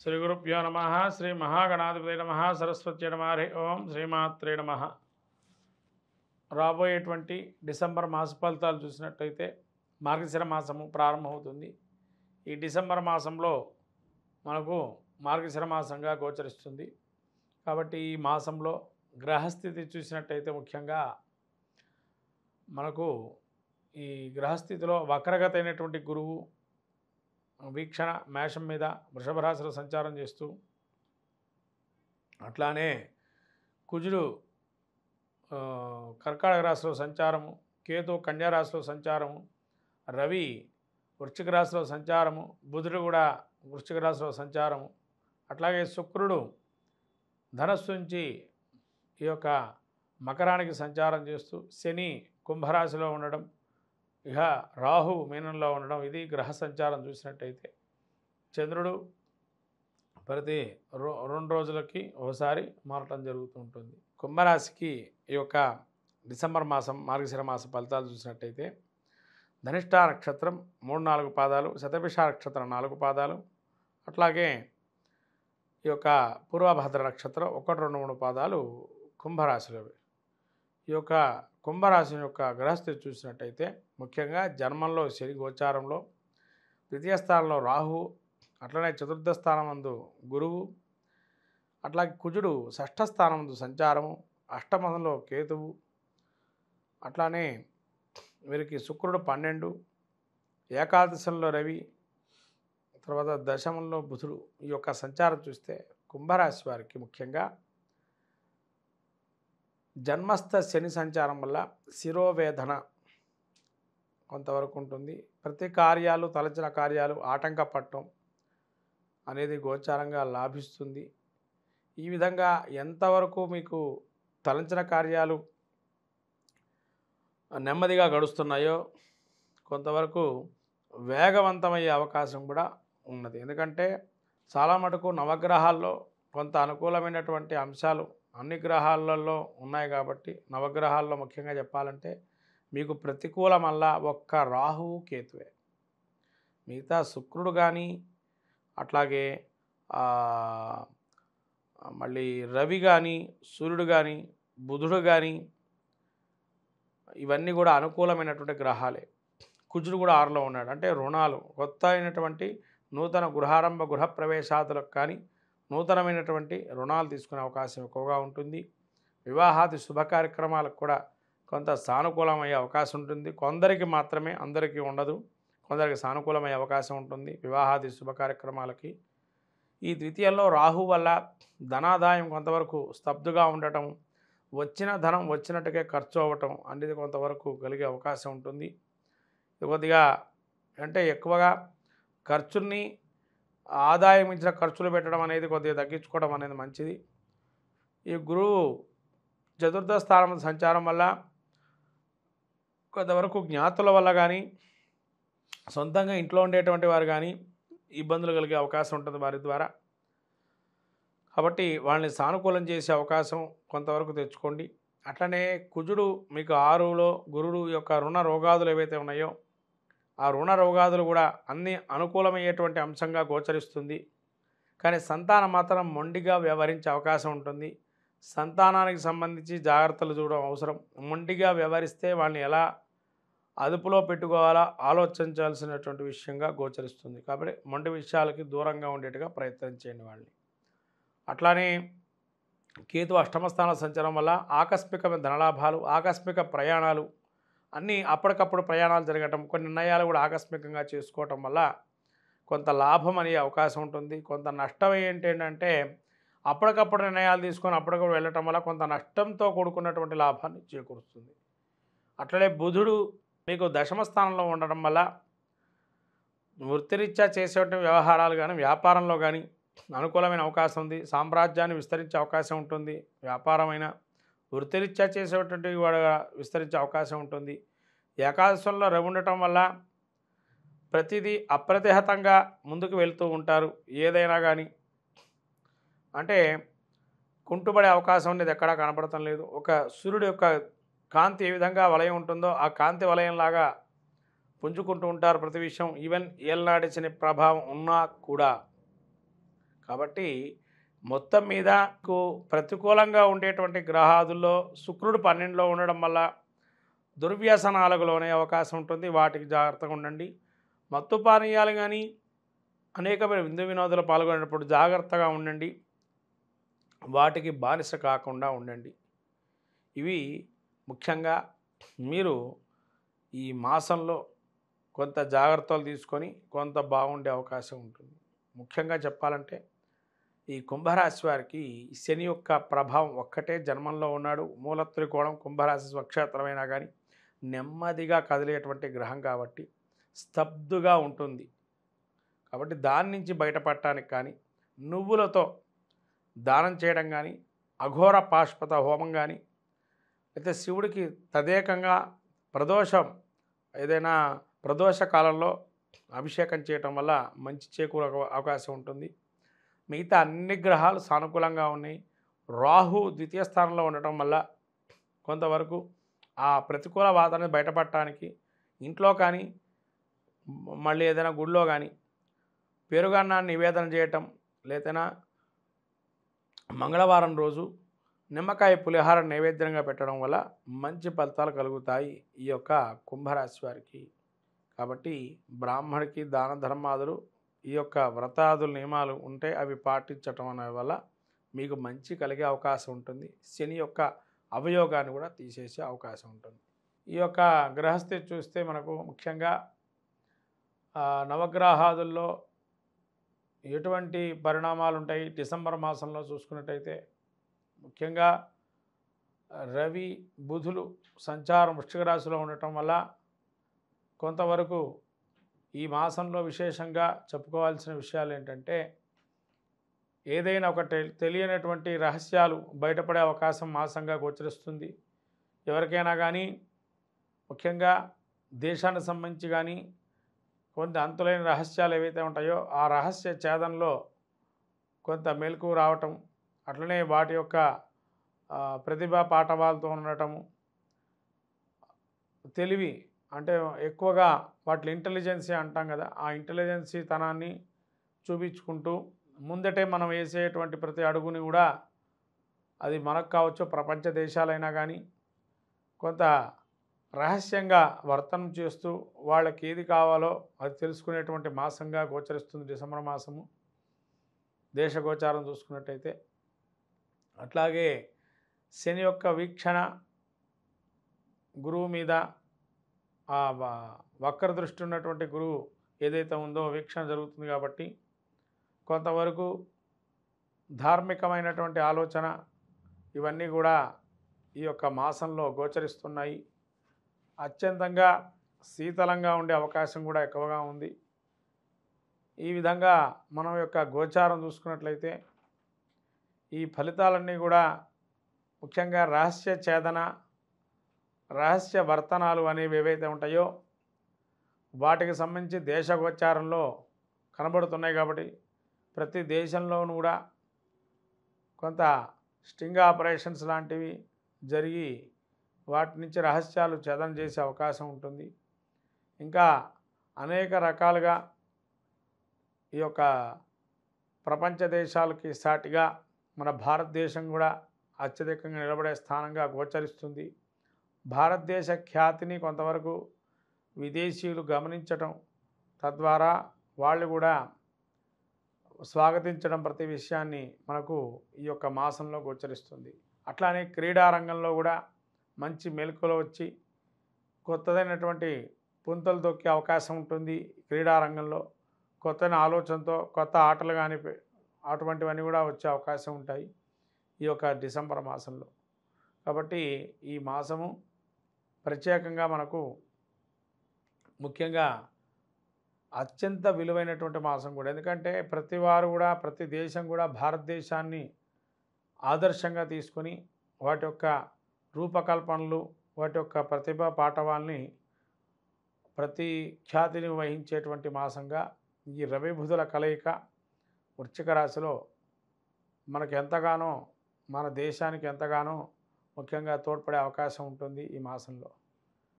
శ్రీ గురుభ్యో నమ శ్రీ మహాగణాధిపతి నమ సరస్వతి నమ హరి ఓం శ్రీమాత్రే నమ. రాబోయేటువంటి డిసెంబర్ మాస ఫలితాలు చూసినట్టయితే మార్గశిర మాసము ప్రారంభమవుతుంది. ఈ డిసెంబర్ మాసంలో మనకు మార్గశిర మాసంగా గోచరిస్తుంది. కాబట్టి ఈ మాసంలో గ్రహస్థితి చూసినట్టయితే ముఖ్యంగా మనకు ఈ గ్రహస్థితిలో వక్రగత అయినటువంటి గురువు వీక్షణ మేషం మీద వృషభ రాశిలో సంచారం చేస్తూ, అట్లానే కుజుడు కర్కాటక రాశిలో సంచారము, కేతు కన్యా రాశిలో సంచారము, రవి వృశ్చిక రాశిలో సంచారము, బుధుడు కూడా వృశ్చిక రాశిలో సంచారము, అట్లాగే శుక్రుడు ధనస్సు నుంచి ఈ యొక్క మకరానికి సంచారం చేస్తూ, శని కుంభరాశిలో ఉండడం, ఇక రాహు మీనంలో ఉండడం, ఇది గ్రహ సంచారం చూసినట్టయితే. చంద్రుడు ప్రతి 2 రోజులకి ఒకసారి మారటం జరుగుతూ ఉంటుంది. కుంభరాశికి ఈ యొక్క డిసెంబర్ మాసం మార్గశిర మాస ఫలితాలు చూసినట్టయితే ధనిష్ట నక్షత్రం 3-4 పాదాలు, శతభిష నక్షత్రం 4 పాదాలు, అట్లాగే ఈ యొక్క పూర్వభద్ర నక్షత్రం 1-2-3 పాదాలు కుంభరాశిలోవి. ఈ యొక్క కుంభరాశి యొక్క గ్రహస్థితి చూసినట్టయితే ముఖ్యంగా జన్మంలో శని గోచారంలో, ద్వితీయ స్థానంలో రాహు, అట్లనే చతుర్థ స్థానమందు గురువు, అట్లాగే కుజుడు షష్ఠ స్థానమందు సంచారము, అష్టమంలో కేతువు, అట్లానే వీరికి శుక్రుడు 12, ఏకాదశంలో రవి, తర్వాత దశమంలో బుధుడు. ఈ యొక్క సంచారం చూస్తే కుంభరాశి వారికి ముఖ్యంగా జన్మస్థ శని సంచారం వల్ల శిరోవేదన కొంతవరకు ఉంటుంది. ప్రతి కార్యాలు, తలచిన కార్యాలు ఆటంకపడటం అనేది గోచారంగా లాభిస్తుంది. ఈ విధంగా ఎంతవరకు మీకు తలంచిన కార్యాలు నెమ్మదిగా గడుస్తున్నాయో కొంతవరకు వేగవంతమయ్యే అవకాశం కూడా ఉన్నది. ఎందుకంటే చాలా మటుకు నవగ్రహాల్లో కొంత అనుకూలమైనటువంటి అంశాలు అన్ని గ్రహాలలో ఉన్నాయి. కాబట్టి నవగ్రహాల్లో ముఖ్యంగా చెప్పాలంటే మీకు ప్రతికూలమల్లా ఒక్క రాహువు కేతువే. మిగతా శుక్రుడు కానీ, అట్లాగే మళ్ళీ రవి కానీ, సూర్యుడు కానీ, బుధుడు కానీ, ఇవన్నీ కూడా అనుకూలమైనటువంటి గ్రహాలే. కుజుడు కూడా 6లో ఉన్నాడు. అంటే రుణాలు, కొత్త అయినటువంటి నూతన గృహారంభ గృహప్రవేశాదులకు కానీ నూతనమైనటువంటి రుణాలు తీసుకునే అవకాశం ఎక్కువగా ఉంటుంది. వివాహాది శుభ కార్యక్రమాలకు కూడా కొంత సానుకూలమయ్యే అవకాశం ఉంటుంది. కొందరికి మాత్రమే, అందరికీ ఉండదు. కొందరికి సానుకూలమయ్యే అవకాశం ఉంటుంది వివాహాది శుభ కార్యక్రమాలకి. ఈ ద్వితీయంలో రాహు వల్ల ధనాదాయం కొంతవరకు స్తబ్దుగా ఉండటం, వచ్చిన ధనం వచ్చినట్టుగా ఖర్చు అవ్వటం అనేది కొంతవరకు కలిగే అవకాశం ఉంటుంది. కొద్దిగా అంటే ఎక్కువగా ఖర్చుల్ని ఆదాయం ఇచ్చిన ఖర్చులు పెట్టడం అనేది కొద్దిగా తగ్గించుకోవడం అనేది మంచిది. ఈ గురువు చతుర్థ స్థానం సంచారం వల్ల కొంతవరకు జ్ఞాతుల వల్ల కానీ, సొంతంగా ఇంట్లో ఉండేటువంటి వారు కానీ ఇబ్బందులు కలిగే అవకాశం ఉంటుంది వారి ద్వారా. కాబట్టి వాళ్ళని సానుకూలం చేసే అవకాశం కొంతవరకు తెచ్చుకోండి. అట్లనే కుజుడు మీకు 6లో, గురుడు యొక్క రుణ రోగాదులు ఏవైతే ఉన్నాయో ఆ రుణ రోగాదులు కూడా అన్నీ అనుకూలమయ్యేటువంటి అంశంగా గోచరిస్తుంది. కానీ సంతానం మాత్రం మొండిగా వ్యవహరించే అవకాశం ఉంటుంది. సంతానానికి సంబంధించి జాగ్రత్తలు చూడడం అవసరం. మొండిగా వ్యవహరిస్తే వాళ్ళని ఎలా అదుపులో పెట్టుకోవాలా ఆలోచించాల్సినటువంటి విషయంగా గోచరిస్తుంది. కాబట్టి మొండి విషయాలకి దూరంగా ఉండేట్టుగా ప్రయత్నం చేయండి వాళ్ళని. అట్లానే కేతు అష్టమ స్థాన సంచారం వల్ల ఆకస్మిక ధనలాభాలు, ఆకస్మిక ప్రయాణాలు, అన్నీ అప్పటికప్పుడు ప్రయాణాలు జరగటం, కొన్ని నిర్ణయాలు కూడా ఆకస్మికంగా చేసుకోవటం వల్ల కొంత లాభం అనే అవకాశం ఉంటుంది. కొంత నష్టం ఏంటంటే అప్పటికప్పుడు నిర్ణయాలు తీసుకొని అప్పటికప్పుడు వెళ్ళటం వల్ల కొంత నష్టంతో కూడుకున్నటువంటి లాభాన్ని చేకూరుస్తుంది. అట్లనే బుధుడు మీకు దశమ స్థానంలో ఉండడం వల్ల వృత్తిరీత్యా చేసేటువంటి వ్యవహారాలు కానీ, వ్యాపారంలో కానీ అనుకూలమైన అవకాశం ఉంది. సామ్రాజ్యాన్ని విస్తరించే అవకాశం ఉంటుంది. వ్యాపారమైన వృత్తిరీత్యా చేసేటువంటి వాడు విస్తరించే అవకాశం ఉంటుంది. ఏకాదశంలో రవి ఉండటం వల్ల ప్రతిదీ అప్రతిహతంగా ముందుకు వెళ్తూ ఉంటారు. ఏదైనా కానీ అంటే కుంటుపడే అవకాశం అనేది ఎక్కడా కనపడటం లేదు. ఒక సూర్యుడు యొక్క కాంతి ఏ విధంగా వలయం ఉంటుందో ఆ కాంతి వలయంలాగా పుంజుకుంటూ ఉంటారు ప్రతి విషయం. ఈవెన్ ఏళ్ళనాటి శని ప్రభావం ఉన్నా కూడా కాబట్టి మొత్తం మీద ప్రతికూలంగా ఉండేటువంటి గ్రహాదుల్లో శుక్రుడు 12లో ఉండడం వల్ల దుర్వ్యసనాలకు లోనే అవకాశం ఉంటుంది. వాటికి జాగ్రత్తగా ఉండండి. మత్తు పానీయాలు కానీ అనేకమైన విందు వినోదాలు పాల్గొనేటప్పుడు జాగ్రత్తగా ఉండండి. వాటికి బానిస కాకుండా ఉండండి. ఇవి ముఖ్యంగా మీరు ఈ మాసంలో కొంత జాగ్రత్తలు తీసుకొని కొంత బాగుండే అవకాశం ఉంటుంది. ముఖ్యంగా చెప్పాలంటే ఈ కుంభరాశి వారికి శని యొక్క ప్రభావం ఒక్కటే జన్మంలో ఉన్నాడు. మూల త్రికోణం కుంభరాశి స్వక్షేత్రమైనా కానీ నెమ్మదిగా కదిలేటువంటి గ్రహం కాబట్టి స్తబ్దుగా ఉంటుంది. కాబట్టి దాని నుంచి బయటపడటానికి కానీ నువ్వులతో దానం చేయడం కానీ అఘోర పాశుపత హోమం కానీ అయితే శివుడికి తదేకంగా ప్రదోషం ఏదైనా ప్రదోష కాలంలో అభిషేకం చేయటం వల్ల మంచి చేకూరే అవకాశం ఉంటుంది. మిగతా అన్ని గ్రహాలు సానుకూలంగా ఉన్నాయి. రాహు ద్వితీయ స్థానంలో ఉండటం వల్ల కొంతవరకు ఆ ప్రతికూల వాతావరణం బయటపడటానికి ఇంట్లో కానీ మళ్ళీ ఏదైనా గుడిలో కానీ పెరుగన్నాన్ని నివేదన చేయటం లేదైనా మంగళవారం రోజు నిమ్మకాయ పులిహార నైవేద్యంగా పెట్టడం వల్ల మంచి ఫలితాలు కలుగుతాయి ఈ యొక్క కుంభరాశి వారికి. కాబట్టి బ్రాహ్మడికి దాన ధర్మాదులు ఈ యొక్క వ్రతాదుల నియమాలు ఉంటే అవి పాటించటం అనే వల్ల మీకు మంచి కలిగే అవకాశం ఉంటుంది. శని యొక్క అవయోగాన్ని కూడా తీసేసే అవకాశం ఉంటుంది. ఈ యొక్క గ్రహస్థితి చూస్తే మనకు ముఖ్యంగా నవగ్రహాదుల్లో ఎటువంటి పరిణామాలు ఉంటాయి డిసెంబర్ మాసంలో చూసుకున్నట్టయితే ముఖ్యంగా రవి బుధులు సంచారం వృశ్చిక రాశిలో ఉండటం వల్ల కొంతవరకు ఈ మాసంలో విశేషంగా చెప్పుకోవాల్సిన విషయాలు ఏంటంటే ఏదైనా ఒక తెలియనటువంటి రహస్యాలు బయటపడే అవకాశం మాసంగా గోచరిస్తుంది. ఎవరికైనా కానీ ముఖ్యంగా దేశానికి సంబంధించి కానీ కొంత అంతులైన రహస్యాలు ఏవైతే ఉంటాయో ఆ రహస్య ఛేదనలో కొంత మెలకువ రావటం, అట్లనే వాటి యొక్క ప్రతిభా పాఠవాలతో ఉండటము, తెలివి అంటే ఎక్కువగా వాటి ఇంటెలిజెన్సీ అంటాం కదా, ఆ ఇంటెలిజెన్సీ తనాన్ని చూపించుకుంటూ ముందటే మనం వేసేటువంటి ప్రతి అడుగుని కూడా అది మనకు కావచ్చు ప్రపంచ దేశాలైనా కానీ కొంత రహస్యంగా వర్తనం చేస్తూ వాళ్ళకి ఏది కావాలో అది తెలుసుకునేటువంటి మాసంగా గోచరిస్తుంది డిసెంబర్ మాసము దేశ గోచారం చూసుకున్నట్టయితే. అట్లాగే శని యొక్క వీక్షణ గురువు మీద ఆ వక్ర దృష్టి ఉన్నటువంటి గురువు ఏదైతే ఉందో వీక్షణ జరుగుతుంది కాబట్టి కొంతవరకు ధార్మికమైనటువంటి ఆలోచన ఇవన్నీ కూడా ఈ యొక్క మాసంలో గోచరిస్తున్నాయి. అత్యంతంగా శీతలంగా ఉండే అవకాశం కూడా ఎక్కువగా ఉంది. ఈ విధంగా మనం యొక్క గోచారం చూసుకున్నట్లయితే ఈ ఫలితాలన్నీ కూడా ముఖ్యంగా రహస్య ఛేదన రహస్య వర్తనాలు అనేవి ఏవైతే ఉంటాయో వాటికి సంబంధించి దేశ గోచారంలో కనబడుతున్నాయి. కాబట్టి ప్రతి దేశంలోనూ కూడా కొంత స్టింగ్ ఆపరేషన్స్ లాంటివి జరిగి వాటి నుంచి రహస్యాలు ఛేదన చేసే అవకాశం ఉంటుంది. ఇంకా అనేక రకాలుగా ఈ యొక్క ప్రపంచ దేశాలకి సాటిగా మన భారతదేశం కూడా అత్యధికంగా నిలబడే స్థానంగా గోచరిస్తుంది. భారతదేశ ఖ్యాతిని కొంతవరకు విదేశీయులు గమనించటం, తద్వారా వాళ్ళు కూడా స్వాగతించడం ప్రతి విషయాన్ని మనకు ఈ యొక్క మాసంలో గోచరిస్తుంది. అట్లానే క్రీడా రంగంలో కూడా మంచి మెలకువలు వచ్చి కొత్తదైనటువంటి పుంతలు తొక్కే అవకాశం ఉంటుంది. క్రీడా రంగంలో కొత్త ఆలోచనతో కొత్త ఆటలు కానీ అటువంటివన్నీ కూడా వచ్చే అవకాశం ఉంటాయి ఈ యొక్క డిసెంబర్ మాసంలో. కాబట్టి ఈ మాసము ప్రత్యేకంగా మనకు ముఖ్యంగా అత్యంత విలువైనటువంటి మాసం కూడా. ఎందుకంటే ప్రతి వారు కూడా ప్రతి దేశం కూడా భారతదేశాన్ని ఆదర్శంగా తీసుకొని వాటి యొక్క రూపకల్పనలు వాటి యొక్క ప్రతిభా పాఠవాల్ని ప్రతి ఖ్యాతిని వహించేటువంటి మాసంగా ఈ రవి బుధుల కలయిక వృశ్చిక రాశిలో మనకు ఎంతగానో మన దేశానికి ఎంతగానో ముఖ్యంగా తోడ్పడే అవకాశం ఉంటుంది ఈ మాసంలో.